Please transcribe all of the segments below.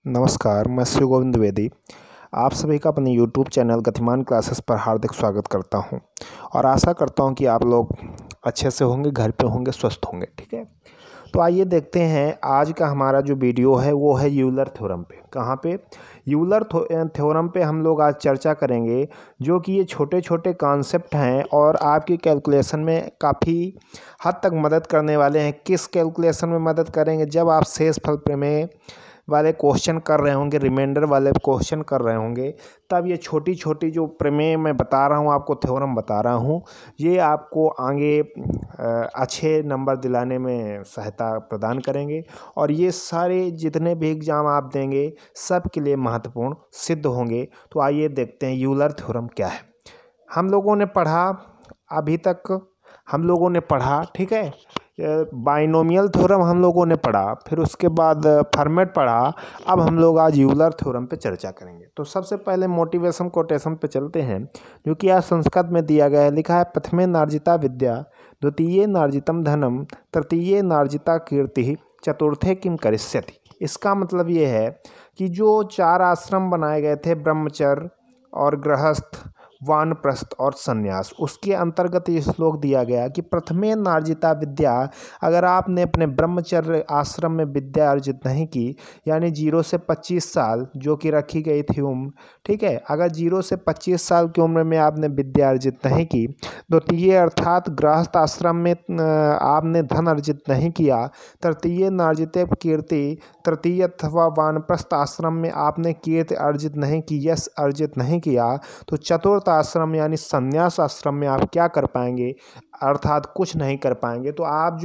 नमस्कार, मैं शिव गोविंद द्विवेदी आप सभी का अपने YouTube चैनल गतिमान क्लासेस पर हार्दिक स्वागत करता हूं और आशा करता हूं कि आप लोग अच्छे से होंगे, घर पे होंगे, स्वस्थ होंगे। ठीक है, तो आइए देखते हैं आज का हमारा जो वीडियो है वो है यूलर थ्योरम पे। कहाँ पे? यूलर थ्योरम पे हम लोग आज चर्चा करेंगे, जो कि ये छोटे छोटे कॉन्सेप्ट हैं और आपकी कैलकुलेशन में काफ़ी हद तक मदद करने वाले हैं। किस कैलकुलेशन में मदद करेंगे? जब आप शेषफल प्रमेय वाले क्वेश्चन कर रहे होंगे, रिमाइंडर वाले क्वेश्चन कर रहे होंगे, तब ये छोटी छोटी जो प्रमेय मैं बता रहा हूँ, आपको थ्योरम बता रहा हूँ, ये आपको आगे अच्छे नंबर दिलाने में सहायता प्रदान करेंगे और ये सारे जितने भी एग्ज़ाम आप देंगे सब के लिए महत्वपूर्ण सिद्ध होंगे। तो आइए देखते हैं यूलर थ्योरम क्या है। हम लोगों ने पढ़ा, अभी तक हम लोगों ने पढ़ा, ठीक है, बाइनोमियल थ्योरम हम लोगों ने पढ़ा, फिर उसके बाद फॉर्मेट पढ़ा। अब हम लोग आज यूलर थ्योरम पे चर्चा करेंगे। तो सबसे पहले मोटिवेशन कोटेशन पे चलते हैं, जो कि आज संस्कृत में दिया गया है। लिखा है, प्रथमे नार्जिता विद्या, द्वितीये नार्जितम धनम, तृतीये नार्जिता कीर्ति, चतुर्थे किम करिष्यति। इसका मतलब ये है कि जो 4 आश्रम बनाए गए थे, ब्रह्मचर्य और गृहस्थ, वानप्रस्थ और संन्यास, उसके अंतर्गत ये श्लोक दिया गया कि प्रथमे नार्जिता विद्या। अगर आपने अपने ब्रह्मचर्य आश्रम में विद्या अर्जित नहीं की, यानी 0 से 25 साल जो कि रखी गई थी उम्र, ठीक है, अगर 0 से 25 साल की उम्र में आपने विद्या अर्जित नहीं की, द्वितीय अर्थात गृहस्थ आश्रम में आपने धन अर्जित नहीं किया, तृतीय नार्जित कीर्ति, तृतीय अथवा वानप्रस्थ आश्रम में आपने कीर्ति अर्जित नहीं की, यश अर्जित नहीं किया, तो चतुर्थ आश्रम यानी संन्यास आश्रम में आप क्या कर पाएंगे? अर्थात कुछ नहीं कर पाएंगे। तो आप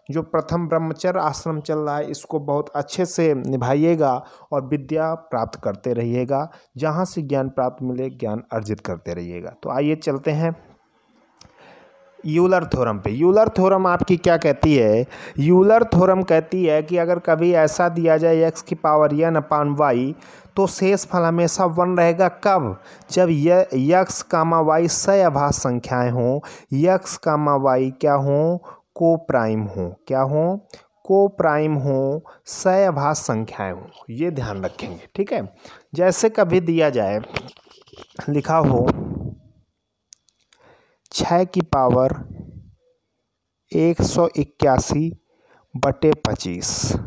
जो प्रथम ब्रह्मचर्य आश्रम चल रहा है, इसको बहुत अच्छे से निभाइएगा और विद्या प्राप्त करते रहिएगा। जहाँ से ज्ञान प्राप्त मिले, ज्ञान अर्जित करते रहिएगा। तो आइए चलते हैं यूलर थ्योरम पे। यूलर थ्योरम आपकी क्या कहती है? यूलर थ्योरम कहती है कि अगर कभी ऐसा दिया जाए x की पावर n अपान y, तो शेषफल हमेशा 1 रहेगा। कब? जब x कामा y सहअभाज्य संख्याएं हों, x कामा y क्या हों? को प्राइम हों। क्या हों? को प्राइम हों, सहअभाज्य संख्याएं हों। ये ध्यान रखेंगे, ठीक है। जैसे कभी दिया जाए, लिखा हो 6 की पावर 181/25।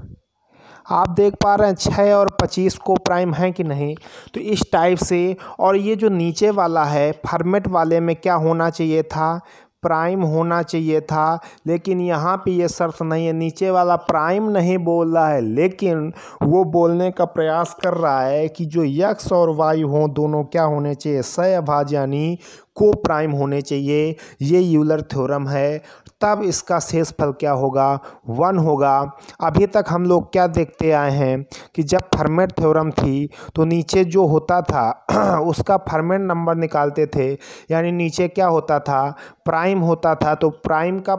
आप देख पा रहे हैं 6 और 25 को प्राइम है कि नहीं? तो इस टाइप से। और ये जो नीचे वाला है, फॉर्मेट वाले में क्या होना चाहिए था? प्राइम होना चाहिए था, लेकिन यहाँ पे ये शर्त नहीं है। नीचे वाला प्राइम नहीं बोल रहा है, लेकिन वो बोलने का प्रयास कर रहा है कि जो x और y हों, दोनों क्या होने चाहिए? सहअभाज्य यानी को प्राइम होने चाहिए। ये यूलर थ्योरम है। तब इसका शेषफल क्या होगा? 1 होगा। अभी तक हम लोग क्या देखते आए हैं कि जब फॉर्मेट थ्योरम थी, तो नीचे जो होता था उसका फॉर्मेट नंबर निकालते थे, यानी नीचे क्या होता था? प्राइम होता था। तो प्राइम का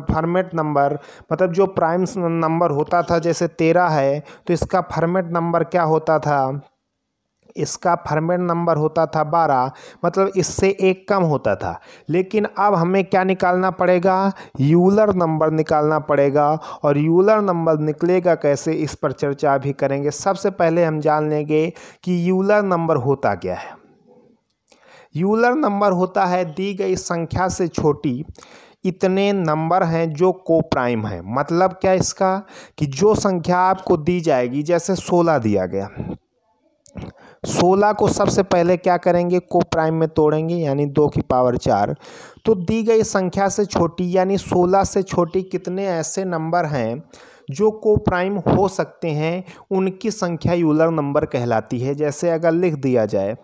फॉर्मेट नंबर, मतलब जो प्राइम नंबर होता था, जैसे 13 है, तो इसका फॉर्मेट नंबर क्या होता था? इसका फॉर्मेट नंबर होता था 12, मतलब इससे एक कम होता था। लेकिन अब हमें क्या निकालना पड़ेगा? यूलर नंबर निकालना पड़ेगा। और यूलर नंबर निकलेगा कैसे, इस पर चर्चा भी करेंगे। सबसे पहले हम जान लेंगे कि यूलर नंबर होता क्या है। यूलर नंबर होता है दी गई संख्या से छोटी इतने नंबर हैं जो को प्राइम है। मतलब क्या इसका? कि जो संख्या आपको दी जाएगी, जैसे 16 दिया गया, 16 को सबसे पहले क्या करेंगे? को प्राइम में तोड़ेंगे, यानी 2 की पावर 4। तो दी गई संख्या से छोटी, यानी 16 से छोटी कितने ऐसे नंबर हैं जो को प्राइम हो सकते हैं, उनकी संख्या यूलर नंबर कहलाती है। जैसे अगर लिख दिया जाए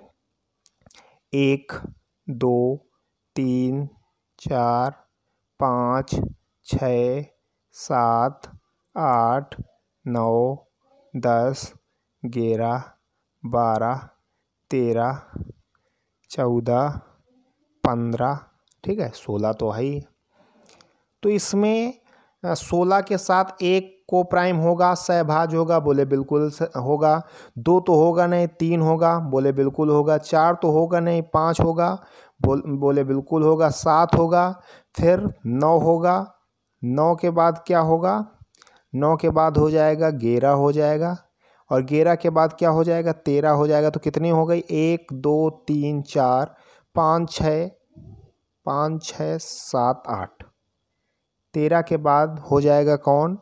1, 2, 3, 4, 5, 6, 7, 8, 9, 10, 11, 12, 13, 14, 15, ठीक है, 16 तो है ही। तो इसमें 16 के साथ एक को प्राइम होगा, सहभाज्य होगा, बोले बिल्कुल होगा। 2 तो होगा नहीं, 3 होगा, बोले बिल्कुल होगा। 4 तो होगा नहीं, 5 होगा, बोले बिल्कुल होगा। 7 होगा, फिर 9 होगा। 9 के बाद क्या होगा? 9 के बाद हो जाएगा 11 हो जाएगा, और 11 के बाद क्या हो जाएगा 13 हो जाएगा। तो कितनी हो गई 1 2 3 4 5 6 7 8। 13 के बाद हो जाएगा कौन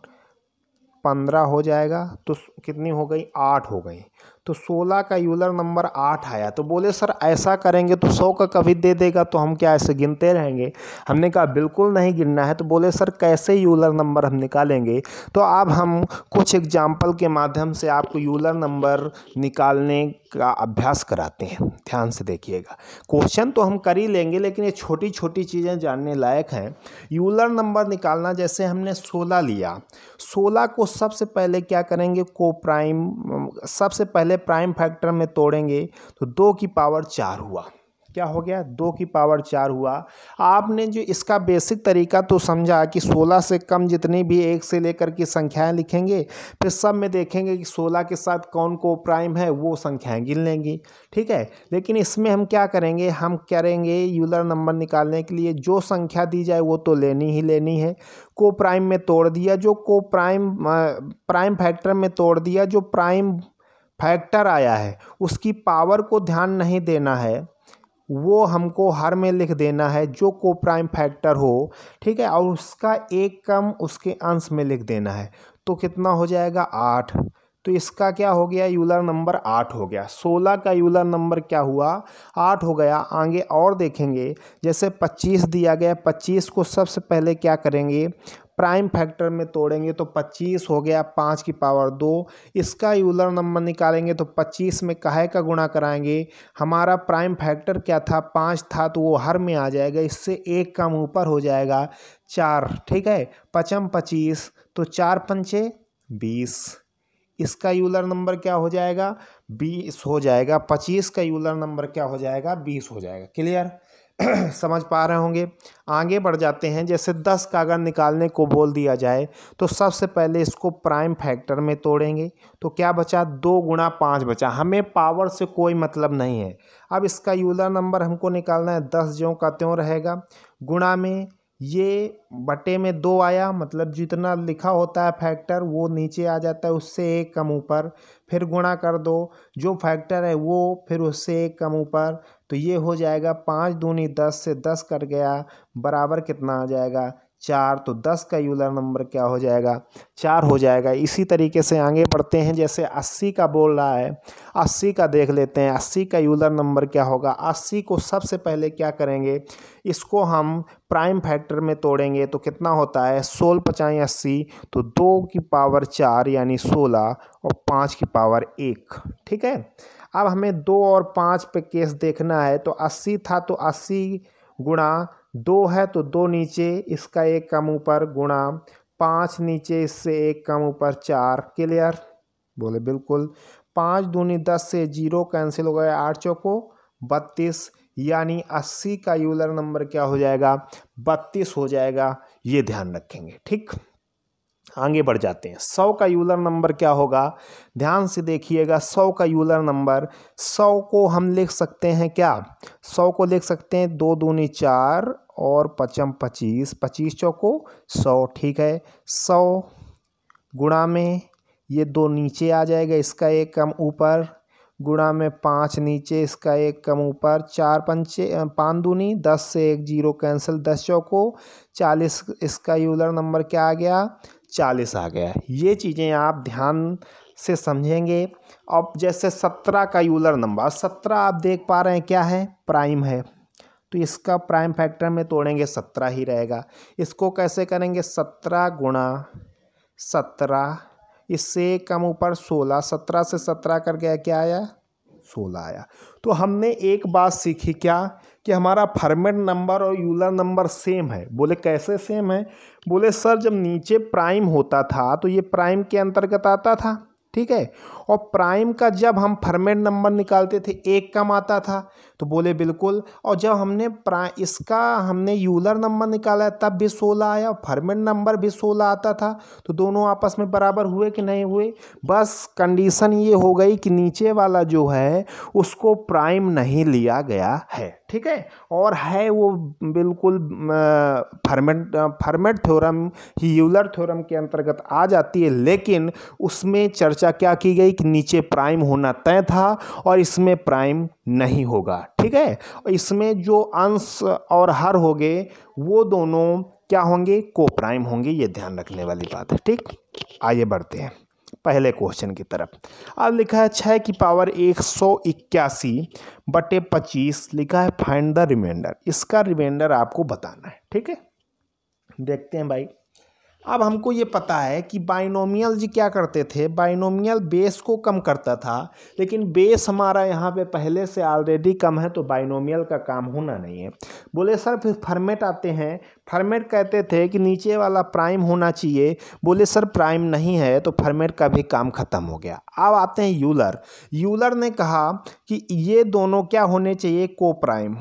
15 हो जाएगा। तो कितनी हो गई 8 हो गई। तो 16 का यूलर नंबर 8 आया। तो बोले सर ऐसा करेंगे तो 100 का कभी दे देगा, तो हम क्या ऐसे गिनते रहेंगे? हमने कहा बिल्कुल नहीं गिनना है। तो बोले सर कैसे यूलर नंबर हम निकालेंगे? तो अब हम कुछ एग्जाम्पल के माध्यम से आपको यूलर नंबर निकालने का अभ्यास कराते हैं। ध्यान से देखिएगा, क्वेश्चन तो हम कर ही लेंगे, लेकिन ये छोटी छोटी चीज़ें जानने लायक हैं। यूलर नंबर निकालना, जैसे हमने 16 लिया, 16 को सबसे पहले क्या करेंगे को प्राइम, सबसे पहले प्राइम फैक्टर में तोड़ेंगे तो 2 की पावर 4 हुआ। क्या हो गया 2 की पावर 4 हुआ। आपने जो इसका बेसिक तरीका तो समझा कि 16 से कम जितनी भी 1 से लेकर की संख्याएं लिखेंगे, फिर सब में देखेंगे कि 16 के साथ कौन को प्राइम है, वो संख्याएं गिन लेंगी। ठीक है, लेकिन इसमें हम क्या करेंगे, हम करेंगे यूलर नंबर निकालने के लिए जो संख्या दी जाए वो तो लेनी ही लेनी है। को प्राइम में तोड़ दिया, जो को प्राइम फैक्टर में तोड़ दिया, जो प्राइम फैक्टर आया है उसकी पावर को ध्यान नहीं देना है, वो हमको हर में लिख देना है जो को प्राइम फैक्टर हो। ठीक है, और उसका एक कम उसके अंश में लिख देना है। तो कितना हो जाएगा 8। तो इसका क्या हो गया यूलर नंबर 8 हो गया। 16 का यूलर नंबर क्या हुआ 8 हो गया। आगे और देखेंगे, जैसे 25 दिया गया, 25 को सबसे पहले क्या करेंगे प्राइम फैक्टर में तोड़ेंगे तो 25 हो गया 5 की पावर 2। इसका यूलर नंबर निकालेंगे तो 25 में काहे का गुणा कराएंगे, हमारा प्राइम फैक्टर क्या था 5 था, तो वो हर में आ जाएगा, इससे एक कम ऊपर हो जाएगा 4। ठीक है, 5 25, तो 4 पंचे 20। इसका यूलर नंबर क्या हो जाएगा 20 हो जाएगा। 25 का यूलर नंबर क्या हो जाएगा 20 हो जाएगा। क्लियर समझ पा रहे होंगे। आगे बढ़ जाते हैं, जैसे 10 का अगर निकालने को बोल दिया जाए तो सबसे पहले इसको प्राइम फैक्टर में तोड़ेंगे तो क्या बचा 2 गुणा 5 बचा। हमें पावर से कोई मतलब नहीं है। अब इसका यूलर नंबर हमको निकालना है, 10 ज्यों का त्यों रहेगा, गुणा में ये बटे में 2 आया, मतलब जितना लिखा होता है फैक्टर वो नीचे आ जाता है, उससे एक कम ऊपर, फिर गुणा कर दो जो फैक्टर है वो, फिर उससे एक कम ऊपर, तो ये हो जाएगा 5 दूनी 10 से 10 कट गया, बराबर कितना आ जाएगा 4। तो 10 का यूलर नंबर क्या हो जाएगा 4 हो जाएगा। इसी तरीके से आगे बढ़ते हैं, जैसे 80 का बोल रहा है, 80 का देख लेते हैं। 80 का यूलर नंबर क्या होगा, 80 को सबसे पहले क्या करेंगे, इसको हम प्राइम फैक्टर में तोड़ेंगे तो कितना होता है 16 5 80, तो 2 की पावर 4 यानी 16 और 5 की पावर 1। ठीक है, अब हमें 2 और 5 पे केस देखना है। तो 80 था तो 80 गुणा 2 है तो 2 नीचे, इसका एक कम ऊपर, गुणा 5 नीचे, इससे एक कम ऊपर 4। क्लियर बोले बिल्कुल। 5 दूनी 10 से 0 कैंसिल हो गया, 8 चौको 32, यानी 80 का यूलर नंबर क्या हो जाएगा 32 हो जाएगा। ये ध्यान रखेंगे। ठीक, आगे बढ़ जाते हैं। 100 का यूलर नंबर क्या होगा, ध्यान से देखिएगा। 100 का यूलर नंबर, 100 को हम लिख सकते हैं क्या, 100 को लिख सकते हैं 2 दूनी 4 और 5 25, 25 चौको 100। ठीक है, 100 गुणा में ये 2 नीचे आ जाएगा, इसका एक कम ऊपर, गुणा में 5 नीचे, इसका एक कम ऊपर, 4 पंचे 5 दूनी 10 से 1 0 कैंसिल, 10 चौको 40। इसका यूलर नंबर क्या आ गया 40 आ गया। ये चीज़ें आप ध्यान से समझेंगे। अब जैसे 17 का यूलर नंबर, 17 आप देख पा रहे हैं क्या है प्राइम है, तो इसका प्राइम फैक्टर में तोड़ेंगे 17 ही रहेगा। इसको कैसे करेंगे 17 गुणा 17, इससे कम ऊपर 16, 17 से 17 कर गया, क्या आया 16 आया। तो हमने एक बात सीखी क्या, कि हमारा फॉर्मेट नंबर और यूलर नंबर सेम है। बोले कैसे सेम है, बोले सर जब नीचे प्राइम होता था तो ये प्राइम के अंतर्गत आता था। ठीक है, और प्राइम का जब हम फॉर्मेट नंबर निकालते थे एक कम आता था, तो बोले बिल्कुल। और जब हमने इसका हमने यूलर नंबर निकाला तब भी 16 आया, फॉर्मेट नंबर भी 16 आता था, तो दोनों आपस में बराबर हुए कि नहीं हुए। बस कंडीशन ये हो गई कि नीचे वाला जो है उसको प्राइम नहीं लिया गया है। ठीक है। और है वो बिल्कुल फर्मेट थ्योरम ही यूलर थ्योरम के अंतर्गत आ जाती है, लेकिन उसमें चर्चा क्या की गई कि नीचे प्राइम होना तय था और इसमें प्राइम नहीं होगा, ठीक है। इसमें जो अंश और हर होंगे वो दोनों क्या होंगे, को प्राइम होंगे, ये ध्यान रखने वाली बात है, ठीक। आइए बढ़ते हैं पहले क्वेश्चन की तरफ। अब लिखा है 6 की पावर 181/25 लिखा है, फाइंड द रिमाइंडर। इसका रिमाइंडर आपको बताना है, ठीक है। देखते हैं भाई। अब हमको ये पता है कि बाइनोमियल जी क्या करते थे, बाइनोमियल बेस को कम करता था, लेकिन बेस हमारा यहाँ पे पहले से ऑलरेडी कम है, तो बाइनोमियल का काम होना नहीं है। बोले सर फिर फॉर्मेट आते हैं, फॉर्मेट कहते थे कि नीचे वाला प्राइम होना चाहिए, बोले सर प्राइम नहीं है, तो फॉर्मेट का भी काम खत्म हो गया। अब आते हैं यूलर। यूलर ने कहा कि ये दोनों क्या होने चाहिए, को प्राइम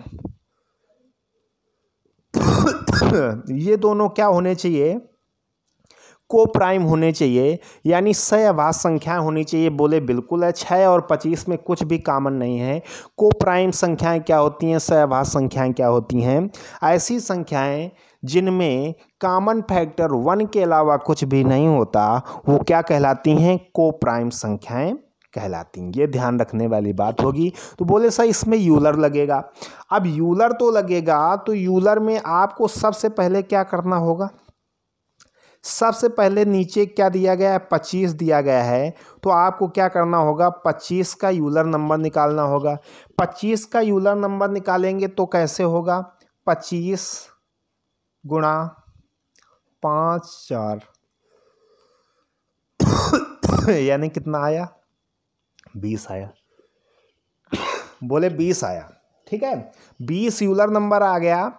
ये दोनों क्या होने चाहिए, को प्राइम होने चाहिए, यानी सहअभाज्य संख्याएं होनी चाहिए। बोले बिल्कुल है, 6 और 25 में कुछ भी कॉमन नहीं है। को प्राइम संख्याएं क्या होती हैं, सहअभाज्य संख्याएं क्या होती हैं, ऐसी संख्याएं जिनमें कॉमन फैक्टर 1 के अलावा कुछ भी नहीं होता, वो क्या कहलाती हैं, को प्राइम संख्याएं कहलाती हैं। ये ध्यान रखने वाली बात होगी। तो बोले सर इसमें यूलर लगेगा। अब यूलर तो लगेगा, तो यूलर में आपको सबसे पहले क्या करना होगा, सबसे पहले नीचे क्या दिया गया है, 25 दिया गया है, तो आपको क्या करना होगा, 25 का यूलर नंबर निकालना होगा। 25 का यूलर नंबर निकालेंगे तो कैसे होगा, 25 गुणा 5 4 यानी कितना आया, 20 आया। बोले 20 आया, ठीक है। 20 यूलर नंबर आ गया।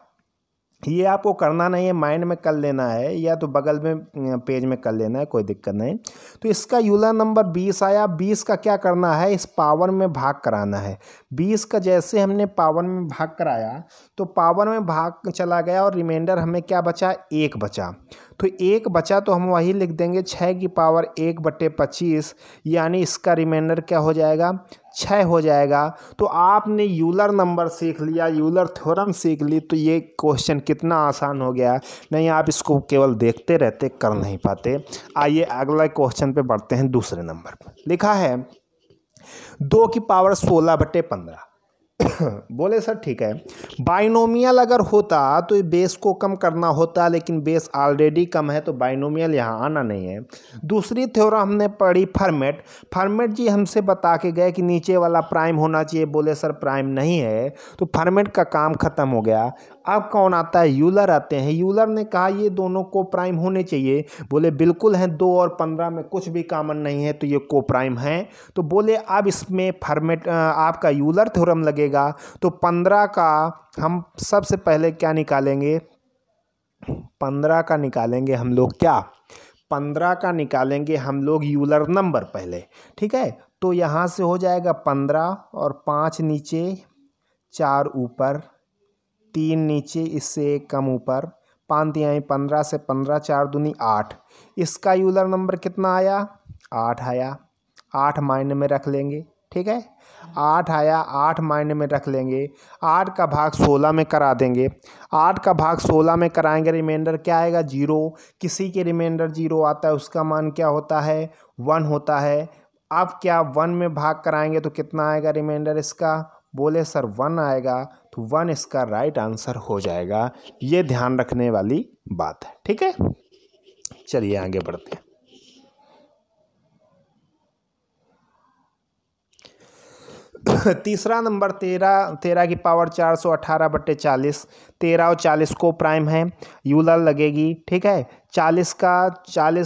ये आपको करना नहीं है, माइंड में कर लेना है, या तो बगल में पेज में कर लेना है, कोई दिक्कत नहीं। तो इसका यूलर नंबर 20 आया। 20 का क्या करना है, इस पावर में भाग कराना है। 20 का जैसे हमने पावर में भाग कराया, तो पावर में भाग चला गया और रिमाइंडर हमें क्या बचा, 1 बचा। तो 1 बचा तो हम वही लिख देंगे 6 की पावर 1/25, यानी इसका रिमाइंडर क्या हो जाएगा, 6 हो जाएगा। तो आपने यूलर नंबर सीख लिया, यूलर थ्योरम सीख ली, तो ये क्वेश्चन कितना आसान हो गया। नहीं आप इसको केवल देखते रहते, कर नहीं पाते। आइए अगला क्वेश्चन पे बढ़ते हैं। दूसरे नंबर पर लिखा है 2 की पावर 16/15। बोले सर ठीक है, बाइनोमियल अगर होता तो बेस को कम करना होता, लेकिन बेस ऑलरेडी कम है, तो बाइनोमियल यहाँ आना नहीं है। दूसरी थ्योरम हमने पढ़ी फॉर्मेट। फॉर्मेट जी हमसे बता के गए कि नीचे वाला प्राइम होना चाहिए, बोले सर प्राइम नहीं है, तो फॉर्मेट का काम खत्म हो गया। अब कौन आता है, यूलर आते हैं। यूलर ने कहा ये दोनों को प्राइम होने चाहिए, बोले बिल्कुल हैं, 2 और 15 में कुछ भी कॉमन नहीं है, तो ये को प्राइम है। तो बोले अब इसमें फॉर्मेट आपका यूलर थ्योरम लगेगा। तो 15 का हम सबसे पहले क्या निकालेंगे, 15 का निकालेंगे हम लोग, क्या 15 का निकालेंगे हम लोग यूलर नंबर पहले, ठीक है। तो यहाँ से हो जाएगा 15 और 5 नीचे, 4 ऊपर, 3 नीचे, इससे 1 कम ऊपर, 5 तिहाई 15 से 15, 4 दूनी 8। इसका यूलर नंबर कितना आया, 8 आया। 8 मायने में रख लेंगे, ठीक है। 8 आया, 8 मायने में रख लेंगे। 8 का भाग 16 में करा देंगे। 8 का भाग 16 में कराएंगे, रिमाइंडर क्या आएगा, 0। किसी के रिमाइंडर 0 आता है, उसका मान क्या होता है, 1 होता है। अब क्या 1 में भाग कराएंगे तो कितना आएगा रिमाइंडर इसका, बोले सर 1 आएगा, तो 1 इसका राइट आंसर हो जाएगा। ये ध्यान रखने वाली बात है, ठीक है। चलिए आगे बढ़ते हैं। तीसरा नंबर 13 की पावर 418/40। 13 और 40 को प्राइम है, यूलर लगेगी, ठीक है। 40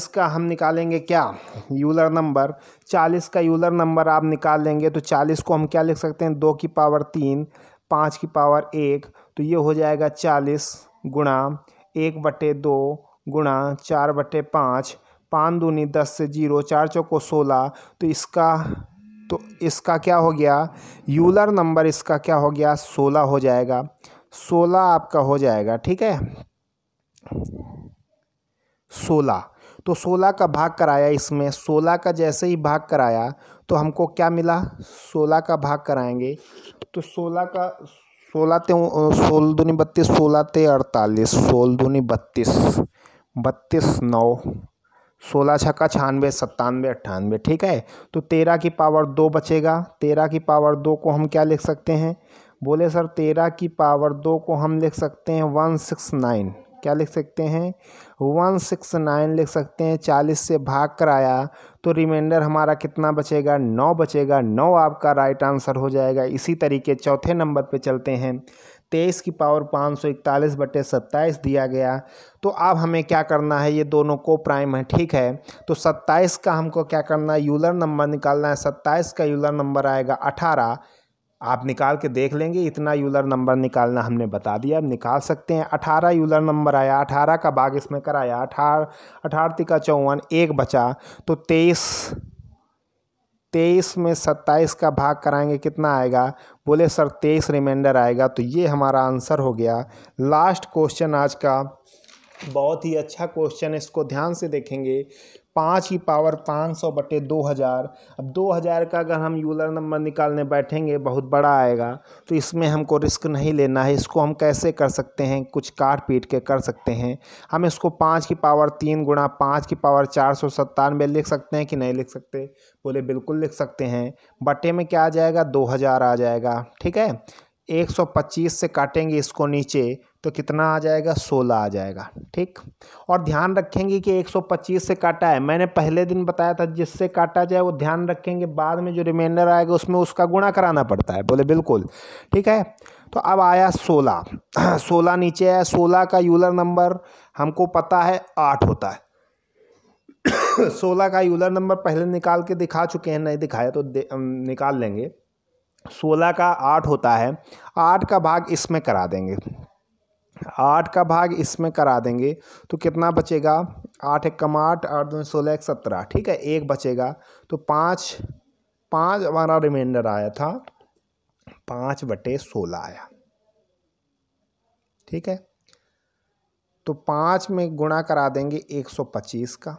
का हम निकालेंगे क्या, यूलर नंबर। 40 का यूलर नंबर आप निकाल लेंगे, तो 40 को हम क्या लिख सकते हैं, 2 की पावर 3, 5 की पावर 1, तो ये हो जाएगा 40 गुणा 1/2 गुणा 4/5, 5 दूनी 10 से 0, 4 चौको 16। तो इसका क्या हो गया, यूलर नंबर इसका क्या हो गया, 16 हो जाएगा। 16 आपका हो जाएगा, ठीक है। 16, तो 16 का भाग कराया इसमें। 16 का जैसे ही भाग कराया तो हमको क्या मिला, 16 का भाग कराएंगे तो 16 16 दूनी 32, 16 ते 48, 16 दूनी 32, 32 9, 16 छक्का 96, 97, 98। ठीक है, तो 13 की पावर 2 बचेगा। 13 की पावर 2 को हम क्या लिख सकते हैं? बोले सर 13 की पावर 2 को हम लिख सकते हैं 169। क्या लिख सकते हैं? 169 लिख सकते हैं। 40 से भाग कर आया तो रिमाइंडर हमारा कितना बचेगा? 9 बचेगा। 9 आपका राइट आंसर हो जाएगा। इसी तरीके चौथे नंबर पे चलते हैं। 23 की पावर 541/27 दिया गया। तो अब हमें क्या करना है? ये दोनों को प्राइम है, ठीक है। तो 27 का हमको क्या करना है? यूलर नंबर निकालना है। 27 का यूलर नंबर आएगा 18। आप निकाल के देख लेंगे, इतना यूलर नंबर निकालना हमने बता दिया, अब निकाल सकते हैं। 18 यूलर नंबर आया। 18 का भाग इसमें कराया। 18 तिका 54, 1 बचा। तो 23 में 27 का भाग कराएंगे, कितना आएगा? बोले सर 23 रिमाइंडर आएगा। तो ये हमारा आंसर हो गया। लास्ट क्वेश्चन आज का बहुत ही अच्छा क्वेश्चन है, इसको ध्यान से देखेंगे। 5 की पावर 500/2000। अब 2000 का अगर हम यूलर नंबर निकालने बैठेंगे बहुत बड़ा आएगा, तो इसमें हमको रिस्क नहीं लेना है। इसको हम कैसे कर सकते हैं? कुछ काट पीट के कर सकते हैं। हम इसको 5 की पावर 3 गुणा 5 की पावर 497 लिख सकते हैं कि नहीं लिख सकते? बोले बिल्कुल लिख सकते हैं। बटे में क्या आ जाएगा? 2000 आ जाएगा। ठीक है, 125 से काटेंगे इसको नीचे तो कितना आ जाएगा? 16 आ जाएगा। ठीक, और ध्यान रखेंगे कि 125 से काटा है, मैंने पहले दिन बताया था जिससे काटा जाए वो ध्यान रखेंगे, बाद में जो रिमाइंडर आएगा उसमें उसका गुणा कराना पड़ता है। बोले बिल्कुल। ठीक है, तो अब आया 16। 16 नीचे आया। 16 का यूलर नंबर हमको पता है 8 होता है। 16 का यूलर नंबर पहले निकाल के दिखा चुके हैं, नहीं दिखाया तो निकाल लेंगे। 16 का 8 होता है। 8 का भाग इसमें करा देंगे। 8 का भाग इसमें करा देंगे तो कितना बचेगा? 8 एकम 8, 8 दूनी 16, 1 17। ठीक है, 1 बचेगा। तो 5 हमारा रिमाइंडर आया था। 5/16 आया। ठीक है, तो 5 में गुणा करा देंगे 125 का,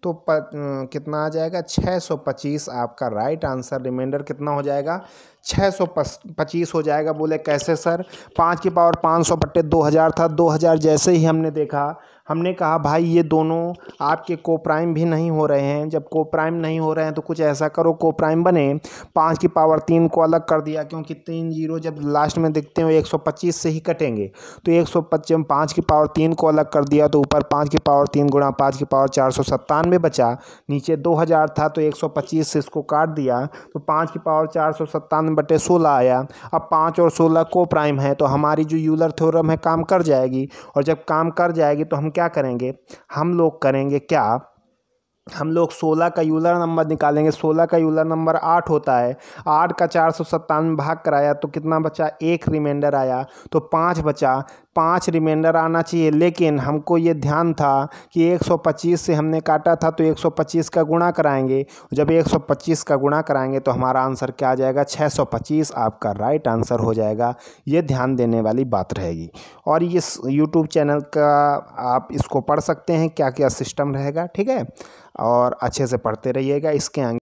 तो कितना आ जाएगा? 625 आपका राइट आंसर। रिमाइंडर कितना हो जाएगा? 625 हो जाएगा। बोले कैसे सर? 5 की पावर 500/2000 था। 2000 जैसे ही हमने देखा, हमने कहा भाई ये दोनों आपके कोप्राइम भी नहीं हो रहे हैं। जब कोप्राइम नहीं हो रहे हैं तो कुछ ऐसा करो कोप्राइम बने। 5 की पावर 3 को अलग कर दिया, क्योंकि 3 जीरो जब लास्ट में दिखते हो 125 से ही कटेंगे। तो 125 5 की पावर 3 को अलग कर दिया तो ऊपर 5 की पावर 3 गुणा 5 की पावर 497 बचा। नीचे 2000 था तो 125 से इसको काट दिया तो 5 की पावर 497/16 आया। अब 5 और 16 को प्राइम है तो हमारी जो यूलर थ्योरम है काम कर जाएगी। और जब काम कर जाएगी तो हम क्या करेंगे? हम लोग करेंगे क्या? हम लोग 16 का यूलर नंबर निकालेंगे। 16 का यूलर नंबर 8 होता है। 8 का 497 भाग कराया तो कितना बचा? 1 रिमाइंडर आया तो 5 बचा। 5 रिमाइंडर आना चाहिए, लेकिन हमको ये ध्यान था कि 125 से हमने काटा था तो 125 का गुणा कराएंगे। जब 125 का गुणा कराएंगे तो हमारा आंसर क्या आ जाएगा? 625 आपका राइट आंसर हो जाएगा। ये ध्यान देने वाली बात रहेगी। और इस यूट्यूब चैनल का आप इसको पढ़ सकते हैं क्या क्या सिस्टम रहेगा। ठीक है, और अच्छे से पढ़ते रहिएगा। इसके आगे